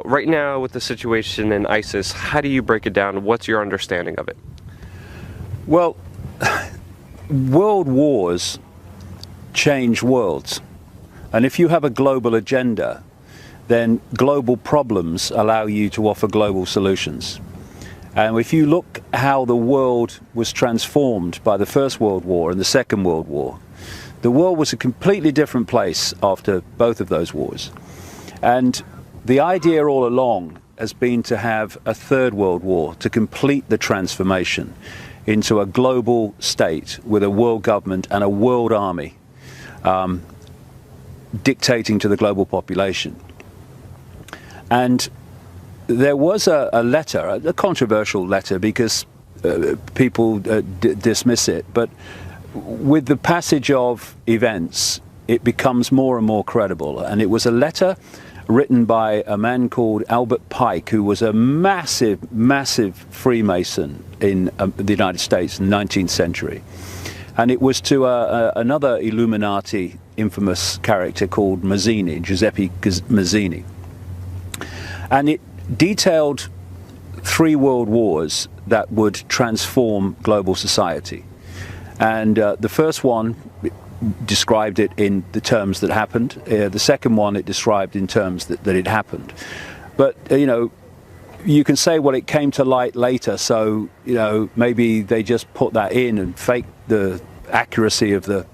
Right now with the situation in ISIS, how do you break it down? What's your understanding of it? Well, world wars change worlds. And if you have a global agenda, then global problems allow you to offer global solutions. And if you look how the world was transformed by the First World War and the Second World War, the world was a completely different place after both of those wars. And the idea all along has been to have a Third World War to complete the transformation into a global state with a world government and a world army dictating to the global population. And there was a letter, a controversial letter, because people dismiss it, but with the passage of events, it becomes more and more credible. And it was a letter written by a man called David Icke, who was a massive Freemason in the United States in the 19th century. And it was to another Illuminati infamous character called Mazzini, Giuseppe Mazzini. And it detailed 3 world wars that would transform global society. And the first one described it in the terms that happened. The second one it described in terms that it happened. But, you know, you can say, well, it came to light later, so, you know, maybe they just put that in and faked the accuracy of the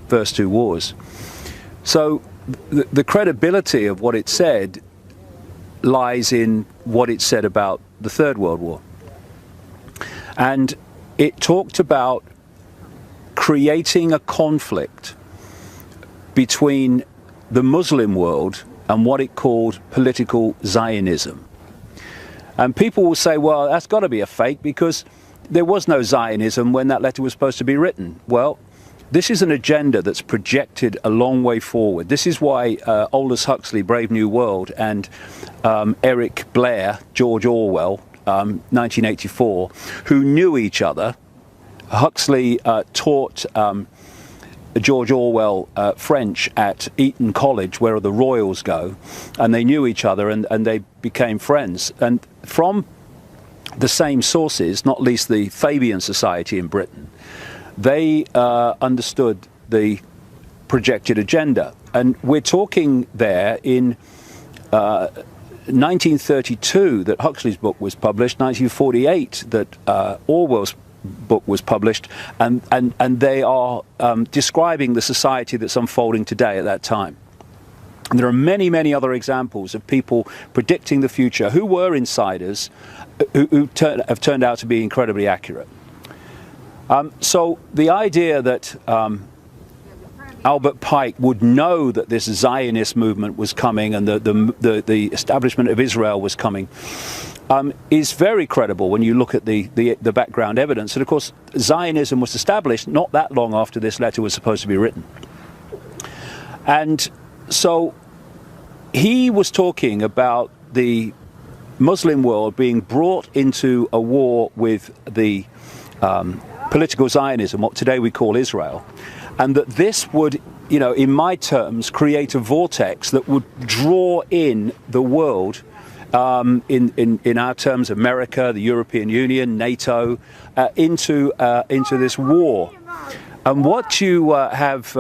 first 2 wars. So the credibility of what it said lies in what it said about the Third World War. And it talked about creating a conflict between the Muslim world and what it called political Zionism. And people will say, well, that's got to be a fake because there was no Zionism when that letter was supposed to be written. Well, this is an agenda that's projected a long way forward. This is why Aldous Huxley, Brave New World, and Eric Blair, George Orwell, 1984, who knew each other. Huxley taught George Orwell French at Eton College, where the royals go, and they knew each other and they became friends. And from the same sources, not least the Fabian Society in Britain, they understood the projected agenda. And we're talking there in 1932 that Huxley's book was published, 1948 that Orwell's book was published, and they are describing the society that's unfolding today at that time. And there are many other examples of people predicting the future who were insiders who have turned out to be incredibly accurate. So the idea that David Icke would know that this Zionist movement was coming and the establishment of Israel was coming is very credible when you look at the background evidence. And of course, Zionism was established not that long after this letter was supposed to be written. And so he was talking about the Muslim world being brought into a war with the political Zionism, what today we call Israel, and that this would, you know, in my terms, create a vortex that would draw in the world, in our terms, America, the European Union, NATO, into this war. And what you have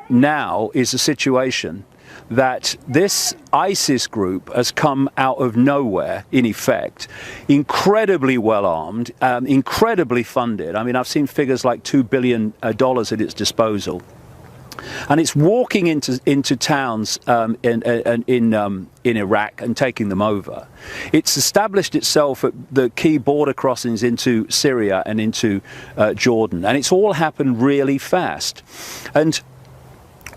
now is a situation that this ISIS group has come out of nowhere, in effect, incredibly well armed, incredibly funded. I mean, I've seen figures like $2 billion at its disposal. And it's walking into towns in Iraq and taking them over. It's established itself at the key border crossings into Syria and into Jordan. And it's all happened really fast. And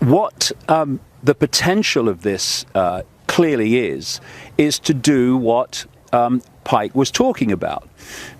what the potential of this clearly is to do what Icke was talking about.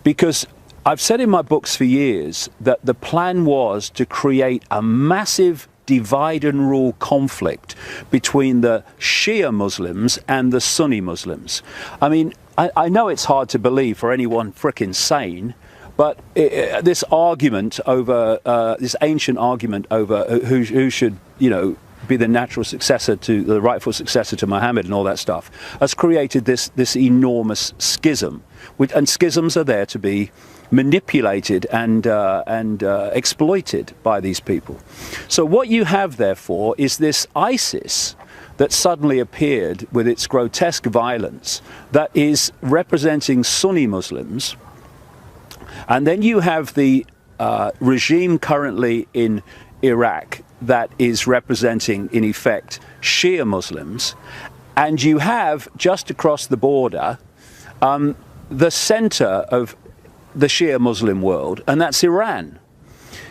Because I've said in my books for years that the plan was to create a massive divide and rule conflict between the Shia Muslims and the Sunni Muslims. I mean, I know it's hard to believe for anyone frickin' sane, but this argument over, this ancient argument over who should, you know, be the natural successor to the rightful successor to Muhammad and all that stuff, has created this enormous schism. And schisms are there to be manipulated and exploited by these people. So what you have, therefore, is this ISIS that suddenly appeared with its grotesque violence that is representing Sunni Muslims. And then you have the regime currently in Iraq that is representing, in effect, Shia Muslims. And you have, just across the border, the center of the Shia Muslim world, and that's Iran.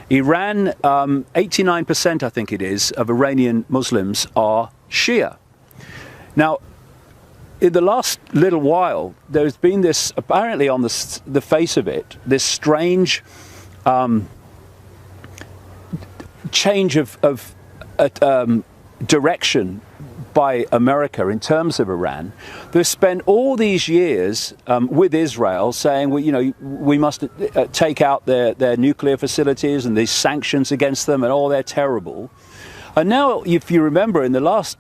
Iran, 89%, I think it is, of Iranian Muslims are Shia. Now, in the last little while, there's been this, apparently on the face of it, this strange change of direction by America in terms of Iran. They've spent all these years with Israel saying, well, you know, we must take out their nuclear facilities and these sanctions against them, and all they're terrible. And now, if you remember, in the last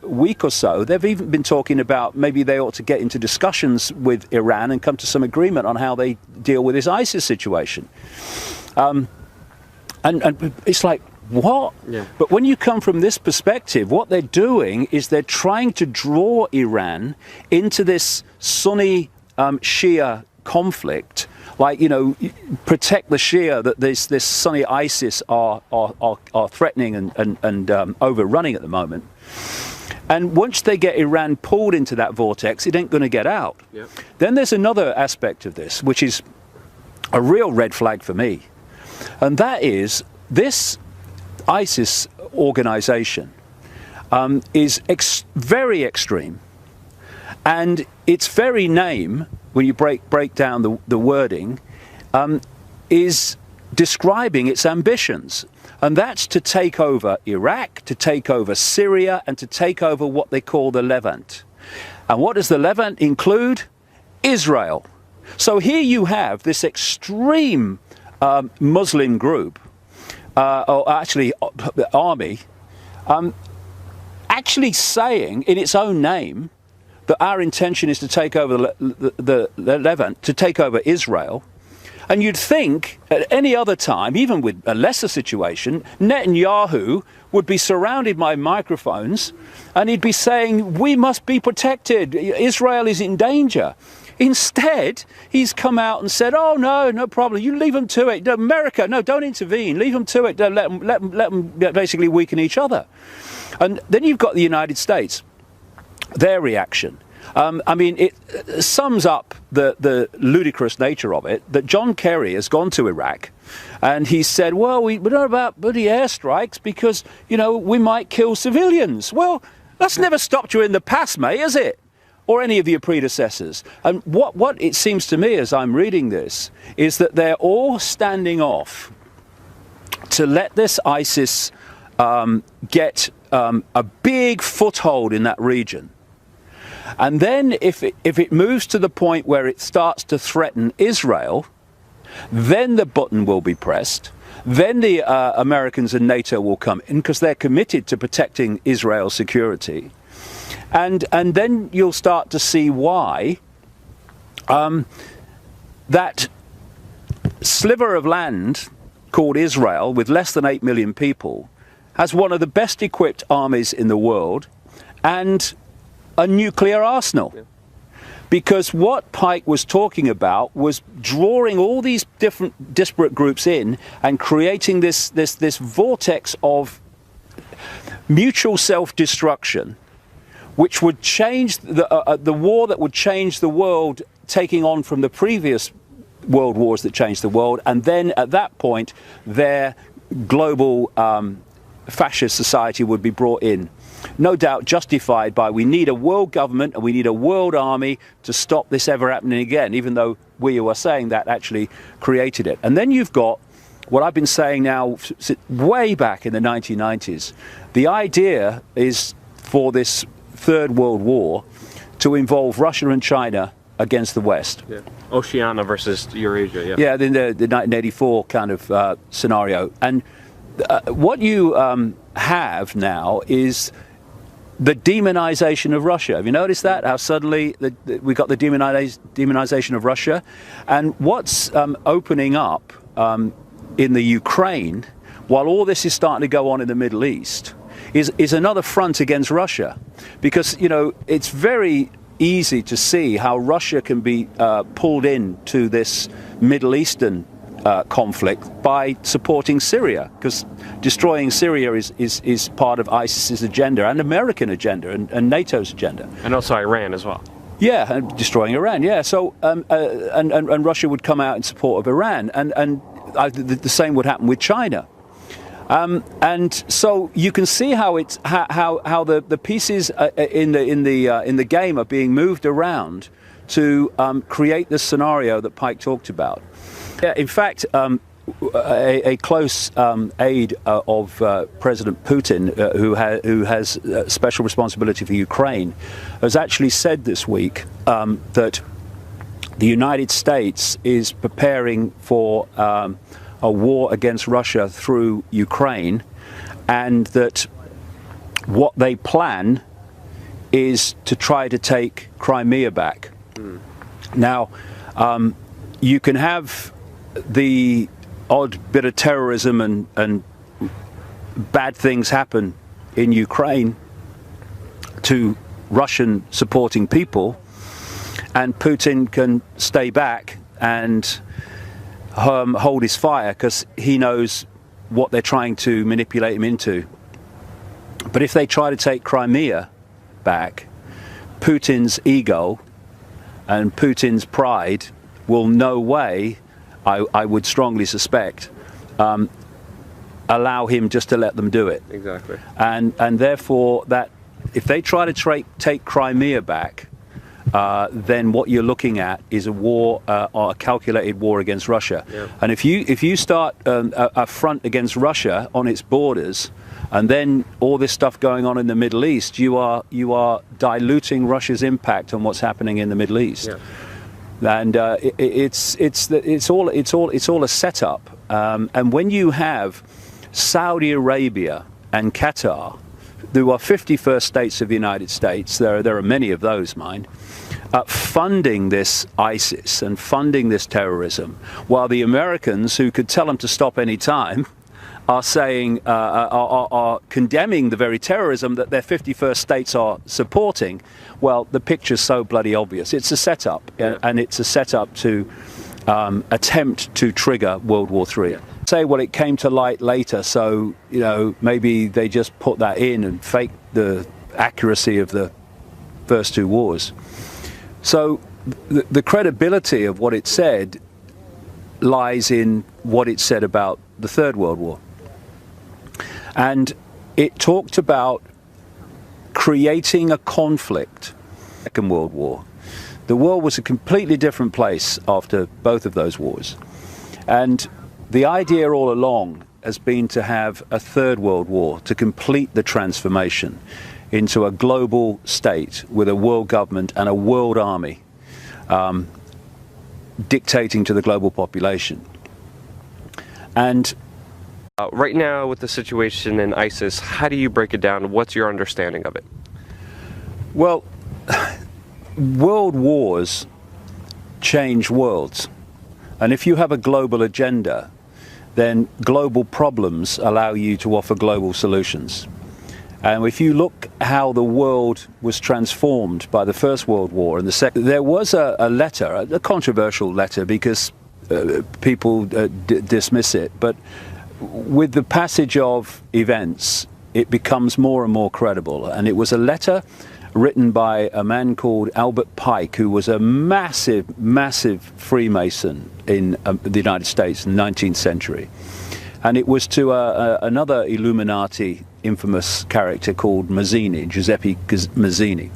week or so, they've even been talking about maybe they ought to get into discussions with Iran and come to some agreement on how they deal with this ISIS situation. And it's like, what? Yeah. But when you come from this perspective, what they're doing is they're trying to draw Iran into this Sunni Shia conflict, like, you know, protect the Shia that this Sunni ISIS are threatening and overrunning at the moment. And once they get Iran pulled into that vortex, it ain't going to get out. Yep. Then there's another aspect of this, which is a real red flag for me. And that is this ISIS organization is very extreme, and its very name, when you break down the wording, is describing its ambitions, and that's to take over Iraq, to take over Syria, and to take over what they call the Levant. And what does the Levant include? Israel. So here you have this extreme Muslim group, or actually army, actually saying in its own name that our intention is to take over the Levant, to take over Israel. And you'd think at any other time, even with a lesser situation, Netanyahu would be surrounded by microphones and he'd be saying, we must be protected, Israel is in danger. Instead, he's come out and said, oh, no problem, you leave them to it. America, no, don't intervene, leave them to it, don't let them basically weaken each other. And then you've got the United States, their reaction. I mean, it sums up the ludicrous nature of it, that John Kerry has gone to Iraq and he said, well, we don't know about bloody airstrikes because, you know, we might kill civilians. Well, that's never stopped you in the past, mate, has it? Or any of your predecessors. And what it seems to me as I'm reading this is that they're all standing off to let this ISIS get a big foothold in that region. And then if it moves to the point where it starts to threaten Israel, then the button will be pressed. Then the Americans and NATO will come in because they're committed to protecting Israel's security. And then you'll start to see why that sliver of land called Israel, with less than 8 million people, has one of the best equipped armies in the world and a nuclear arsenal. Yeah. Because what Pike was talking about was drawing all these different disparate groups in and creating this vortex of mutual self-destruction, which would change the war that would change the world, taking on from the previous world wars that changed the world, and then at that point their global fascist society would be brought in. No doubt justified by, we need a world government and we need a world army to stop this ever happening again, even though we who are saying that actually created it. And then you've got what I've been saying now way back in the 1990s. The idea is for this Third World War to involve Russia and China against the West. Yeah. Oceania versus Eurasia, yeah. Yeah, the 1984 kind of scenario. And what you have now is the demonization of Russia. Have you noticed that? How suddenly we got the demonization of Russia? And what's opening up in the Ukraine, while all this is starting to go on in the Middle East, is another front against Russia. Because, you know, it's very easy to see how Russia can be pulled into this Middle Eastern conflict by supporting Syria, because destroying Syria is part of ISIS's agenda and American agenda and NATO's agenda. And also Iran as well. Yeah, and destroying Iran, yeah. So, and Russia would come out in support of Iran, and the same would happen with China. And so you can see how it's how the pieces in the game are being moved around to create the scenario that Pike talked about. Yeah, in fact, a close aide of President Putin, who has special responsibility for Ukraine, has actually said this week that the United States is preparing for a war against Russia through Ukraine, and that what they plan is to try to take Crimea back. Now, you can have the odd bit of terrorism and bad things happen in Ukraine to Russian supporting people, and Putin can stay back and hold his fire because he knows what they're trying to manipulate him into. But if they try to take Crimea back, Putin's ego and Putin's pride will no way, I would strongly suspect, allow him just to let them do it. Exactly. And therefore, that if they try to take Crimea back, then what you're looking at is a war, or a calculated war against Russia. Yeah. And if you start a front against Russia on its borders, and then all this stuff going on in the Middle East, you are diluting Russia's impact on what's happening in the Middle East. Yeah. And it's all a setup. And when you have Saudi Arabia and Qatar, who are 51st states of the United States, there are many of those, mind, funding this ISIS and funding this terrorism, while the Americans, who could tell them to stop any time, are saying, are condemning the very terrorism that their 51st states are supporting. Well, the picture's so bloody obvious. It's a setup, and it's a setup to attempt to trigger World War III. Yeah. Say, well, it came to light later, so, you know, maybe they just put that in and faked the accuracy of the first two wars. So the credibility of what it said lies in what it said about the Third World War. And it talked about creating a conflict. Second World War. The world was a completely different place after both of those wars. And the idea all along has been to have a Third World War to complete the transformation into a global state with a world government and a world army dictating to the global population. And right now, with the situation in ISIS, how do you break it down? What's your understanding of it? Well, world wars change worlds. And if you have a global agenda, then global problems allow you to offer global solutions. And if you look how the world was transformed by the First World War and the Second, there was a letter, a controversial letter, because people dismiss it, but with the passage of events, it becomes more and more credible. And it was a letter written by a man called Albert Pike, who was a massive, massive Freemason in the United States in the 19th century. And it was to another Illuminati infamous character called Mazzini, Giuseppe Mazzini.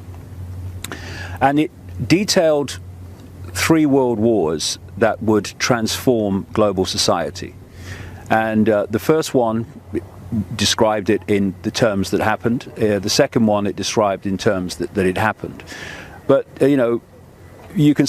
And it detailed 3 world wars that would transform global society. And the first one described it in the terms that happened. The second one it described in terms that it happened. But, you know, you can